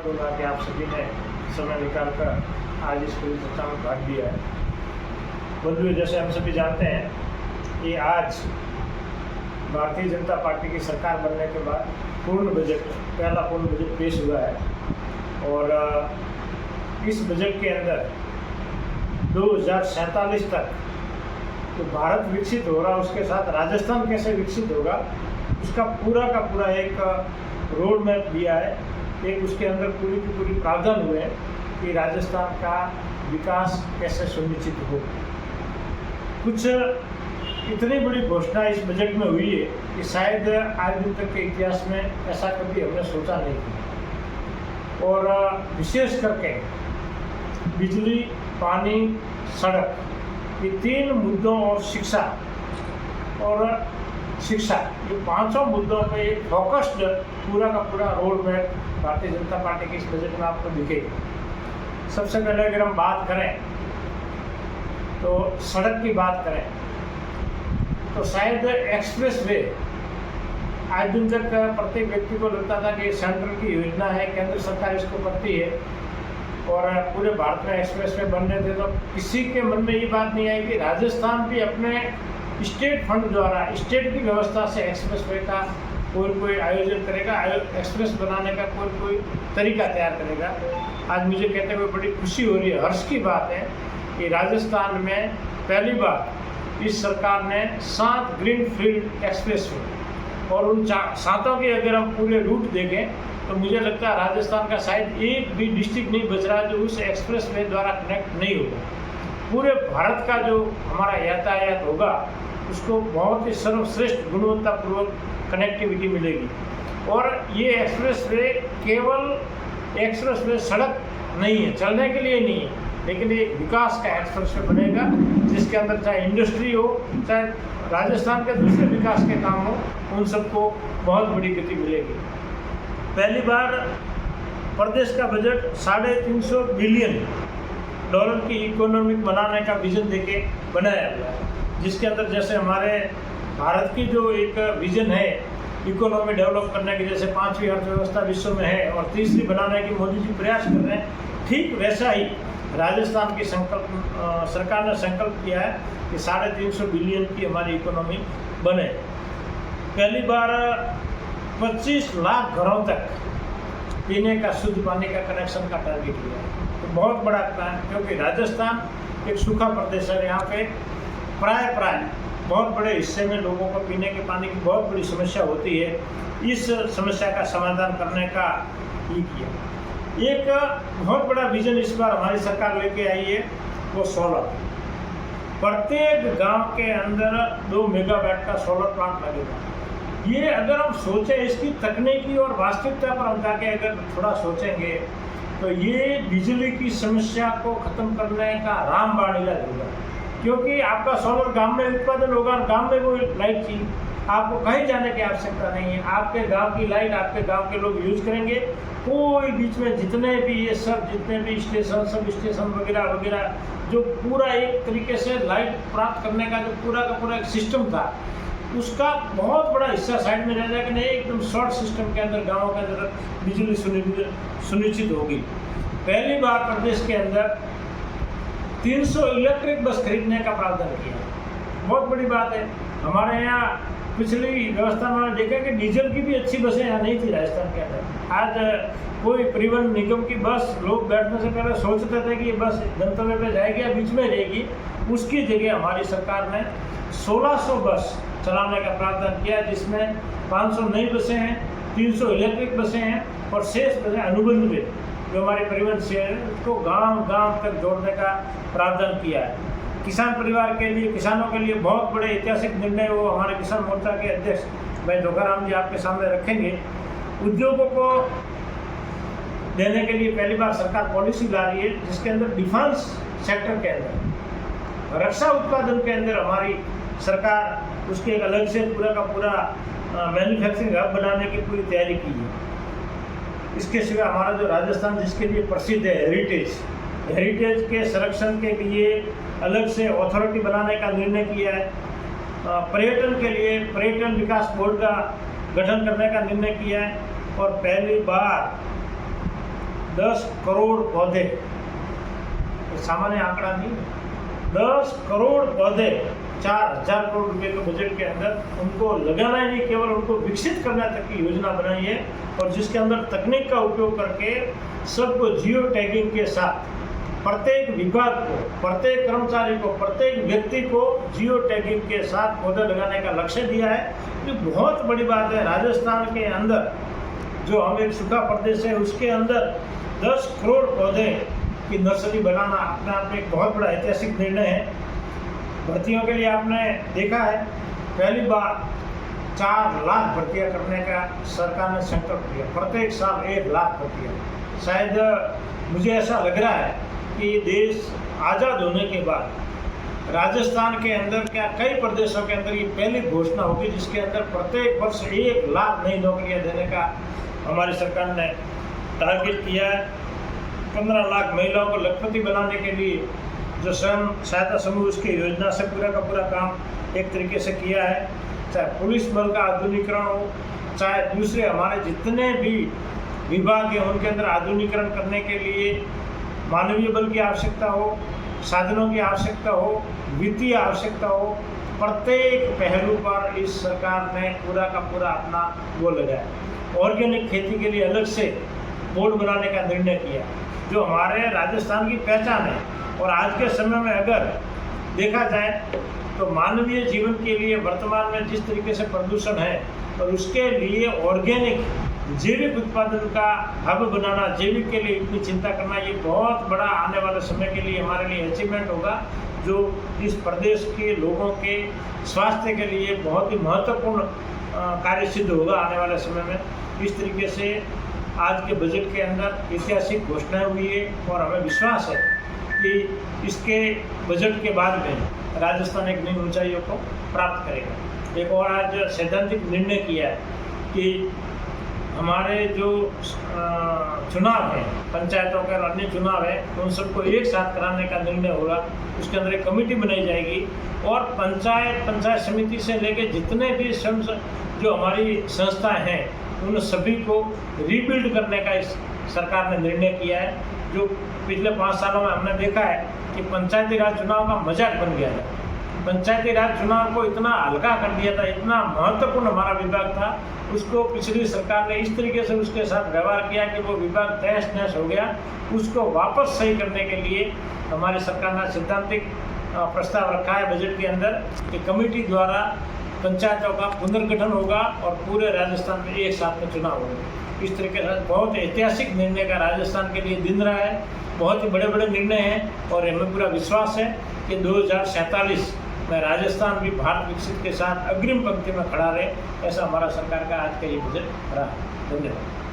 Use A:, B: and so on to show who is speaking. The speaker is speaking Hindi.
A: दूंगा कि आप सभी ने समय निकालकर आज इस पूरी चर्चा में भाग लिया है। बंधुओं, जैसे हम सभी जानते हैं कि आज भारतीय जनता पार्टी की सरकार बनने के बाद पहला पूर्ण बजट पेश हुआ है और इस बजट के अंदर 2047 तक तो भारत विकसित हो रहा, उसके साथ राजस्थान कैसे विकसित होगा उसका पूरा का पूरा एक रोड मैप दिया है। एक उसके अंदर पूरी की पूरी प्रावधान हुए हैं कि राजस्थान का विकास कैसे सुनिश्चित हो। कुछ इतनी बड़ी घोषणा इस बजट में हुई है कि शायद आज दिन तक के इतिहास में ऐसा कभी हमने सोचा नहीं था। और विशेष करके बिजली, पानी, सड़क, ये 3 मुद्दों और शिक्षा, ये 5 मुद्दों पे एक फोकस्ड पूरा का पूरा road map Bharatiya Janata party के इस बजट में आपको दिखेगा। सबसे पहले अगर हम बात करें तो सड़क की बात करें तो शायद एक्सप्रेस वे आज दिन तक प्रत्येक व्यक्ति को लगता था कि सेंट्रल की योजना है, केंद्र सरकार इसको करती है और पूरे भारत में एक्सप्रेस वे बन रहे थे, तो किसी के मन में ये बात नहीं आई कि राजस्थान भी अपने स्टेट फंड द्वारा स्टेट की व्यवस्था से एक्सप्रेस वे का कोई आयोजन करेगा, एक्सप्रेस बनाने का कोई तरीका तैयार करेगा। आज मुझे कहते हुए बड़ी खुशी हो रही है, हर्ष की बात है कि राजस्थान में पहली बार इस सरकार ने 7 ग्रीनफील्ड एक्सप्रेस वे और उन 7 के अगर हम पूरे रूट देखें तो मुझे लगता है राजस्थान का शायद एक भी डिस्ट्रिक्ट नहीं बच रहा जो उस एक्सप्रेस वे द्वारा कनेक्ट नहीं होगा। पूरे भारत का जो हमारा यातायात होगा उसको बहुत ही सर्वश्रेष्ठ गुणवत्तापूर्वक कनेक्टिविटी मिलेगी। और ये एक्सप्रेस वे केवल एक्सप्रेस वे सड़क नहीं है, चलने के लिए नहीं है, लेकिन ये विकास का एक्सप्रेस वे बनेगा जिसके अंदर चाहे इंडस्ट्री हो, चाहे राजस्थान के दूसरे विकास के काम हो, उन सबको बहुत बड़ी गति मिलेगी। पहली बार प्रदेश का बजट $350 बिलियन की इकोनॉमिक बनाने का विजन देके बनाया गया है, जिसके अंदर जैसे हमारे भारत की जो एक विजन है इकोनॉमी डेवलप करने की, जैसे 5वीं अर्थव्यवस्था विश्व में है और 3री बनाने की मोदी जी प्रयास कर रहे हैं, ठीक वैसा ही राजस्थान की सरकार ने संकल्प किया है कि 350 बिलियन की हमारी इकोनॉमी बने। पहली बार 25 लाख घरों तक पीने का शुद्ध पानी का कनेक्शन का टारगेट लिया है, तो बहुत बड़ा प्लान, क्योंकि राजस्थान एक सूखा प्रदेश है। यहाँ पे प्राय बहुत बड़े हिस्से में लोगों को पीने के पानी की बहुत बड़ी समस्या होती है। इस समस्या का समाधान करने का ये किया। एक बहुत बड़ा विजन इस बार हमारी सरकार लेके आई है, वो सोलर। प्रत्येक गांव के अंदर 2 मेगावाट का सोलर प्लांट लगेगा। ये अगर हम सोचें इसकी तकनीकी और वास्तविकता पर हम जाके अगर थोड़ा सोचेंगे तो ये बिजली की समस्या को खत्म करने का रामबाण इलाज होगा, क्योंकि आपका सोलर गांव में उत्पादन होगा, गांव में वो लाइट चाहिए, आपको कहीं जाने की आवश्यकता नहीं है, आपके गांव की लाइट आपके गांव के लोग यूज करेंगे। कोई बीच में जितने भी स्टेशन, सब स्टेशन वगैरह जो पूरा एक तरीके से लाइट प्राप्त करने का जो पूरा का पूरा एक सिस्टम था, उसका बहुत बड़ा हिस्सा साइड में रह जाएगा, नहीं एकदम शॉर्ट सिस्टम के अंदर गाँव के अंदर बिजली सुनिश्चित होगी। पहली बार प्रदेश के अंदर 300 इलेक्ट्रिक बस खरीदने का प्रावधान किया, बहुत बड़ी बात है। हमारे यहाँ पिछली व्यवस्था में देखा कि डीजल की भी अच्छी बसें यहाँ नहीं थी राजस्थान के अंदर। आज कोई परिवहन निगम की बस लोग बैठने से पहले सोचते थे कि ये बस गंतव्य पे जाएगी या बीच में रहेगी, उसकी जगह हमारी सरकार ने 1600 बस चलाने का प्रावधान किया, जिसमें 500 नई बसें हैं, 300 इलेक्ट्रिक बसें हैं और शेष बसें अनुबंध में जो हमारे परिवहन से है उसको गांव तक जोड़ने का प्रावधान किया है। किसान परिवार के लिए, किसानों के लिए बहुत बड़े ऐतिहासिक निर्णय वो हमारे किसान मोर्चा के अध्यक्ष भाई धोखाराम जी आपके सामने रखेंगे। उद्योगों को देने के लिए पहली बार सरकार पॉलिसी ला रही है, जिसके अंदर डिफेंस सेक्टर के अंदर, रक्षा उत्पादन के अंदर हमारी सरकार उसके एक अलग से पूरा का पूरा मैन्युफैक्चरिंग हब बनाने की पूरी तैयारी की है। इसके सिवा हमारा जो राजस्थान जिसके लिए प्रसिद्ध है हेरिटेज के संरक्षण के लिए अलग से अथॉरिटी बनाने का निर्णय किया है। पर्यटन के लिए पर्यटन विकास बोर्ड का गठन करने का निर्णय किया है और पहली बार 10 करोड़ पौधे, सामान्य आंकड़ा नहीं, 10 करोड़ पौधे 4,000 करोड़ रुपए के बजट के अंदर उनको लगाना ही नहीं, केवल उनको विकसित करने तक की योजना बनाई है, और जिसके अंदर तकनीक का उपयोग करके सबको जियो टैगिंग के साथ प्रत्येक विभाग को, प्रत्येक कर्मचारी को, प्रत्येक व्यक्ति को जियो टैगिंग के साथ पौधे लगाने का लक्ष्य दिया है। ये बहुत बड़ी बात है। राजस्थान के अंदर जो हम एक सूखा प्रदेश है उसके अंदर 10 करोड़ पौधे की नर्सरी बनाना अपने आप में एक बहुत बड़ा ऐतिहासिक निर्णय है। भर्तियों के लिए आपने देखा है पहली बार 4 लाख भर्तियाँ करने का सरकार ने संकल्प लिया, प्रत्येक साल 1 लाख भर्तियाँ। शायद मुझे ऐसा लग रहा है कि देश आज़ाद होने के बाद राजस्थान के अंदर क्या कई प्रदेशों के अंदर ये पहली घोषणा होगी जिसके अंदर प्रत्येक वर्ष 1 लाख नई नौकरियां देने का हमारी सरकार ने टारगेट किया है। 15 लाख महिलाओं को लखपति बनाने के लिए जो स्वयं सहायता समूह उसकी योजना से पूरा का पूरा काम एक तरीके से किया है। चाहे पुलिस बल का आधुनिकीकरण हो, चाहे दूसरे हमारे जितने भी विभाग हैं उनके अंदर आधुनिकीकरण करने के लिए मानवीय बल की आवश्यकता हो, साधनों की आवश्यकता हो, वित्तीय आवश्यकता हो, प्रत्येक पहलू पर इस सरकार ने पूरा का पूरा अपना वो लगाया। ऑर्गेनिक खेती के लिए अलग से बोर्ड बनाने का निर्णय किया जो हमारे राजस्थान की पहचान है। और आज के समय में अगर देखा जाए तो मानवीय जीवन के लिए वर्तमान में जिस तरीके से प्रदूषण है और उसके लिए ऑर्गेनिक जैविक उत्पादन का हब बनाना, जैविक के लिए इतनी चिंता करना, ये बहुत बड़ा आने वाले समय के लिए हमारे लिए अचीवमेंट होगा जो इस प्रदेश के लोगों के स्वास्थ्य के लिए बहुत ही महत्वपूर्ण कार्य सिद्ध होगा आने वाले समय में। इस तरीके से आज के बजट के अंदर ऐतिहासिक घोषणाएं हुई है और हमें विश्वास है कि इसके बजट के बाद में राजस्थान एक नई ऊंचाइयों को प्राप्त करेगा। एक और आज सैद्धांतिक निर्णय किया है कि हमारे जो चुनाव हैं, पंचायतों के और अन्य चुनाव हैं, उन सबको एक साथ कराने का निर्णय होगा। उसके अंदर एक कमेटी बनाई जाएगी और पंचायत समिति से लेकर जितने भी जो हमारी संस्थाएं हैं उन सभी को रीबिल्ड करने का इस सरकार ने निर्णय किया है। जो पिछले 5 सालों में हमने देखा है कि पंचायती राज चुनाव का मजाक बन गया था। पंचायती राज चुनाव को इतना हल्का कर दिया था, इतना महत्वपूर्ण हमारा विभाग था, उसको पिछली सरकार ने इस तरीके से उसके साथ व्यवहार किया कि वो विभाग तहस नहस हो गया। उसको वापस सही करने के लिए हमारी सरकार ने सैद्धांतिक प्रस्ताव रखा है बजट के अंदर कि कमेटी द्वारा पंचायतों का पुनर्गठन होगा और पूरे राजस्थान में एक साथ में चुनाव होगा। इस तरीके से बहुत ऐतिहासिक निर्णय का राजस्थान के लिए दिन रहा है। बहुत ही बड़े बड़े निर्णय हैं और हमें पूरा विश्वास है कि 2047 में राजस्थान भी भारत विकसित के साथ अग्रिम पंक्ति में खड़ा रहे। ऐसा हमारा सरकार का आज का ये बजट रहा। धन्यवाद।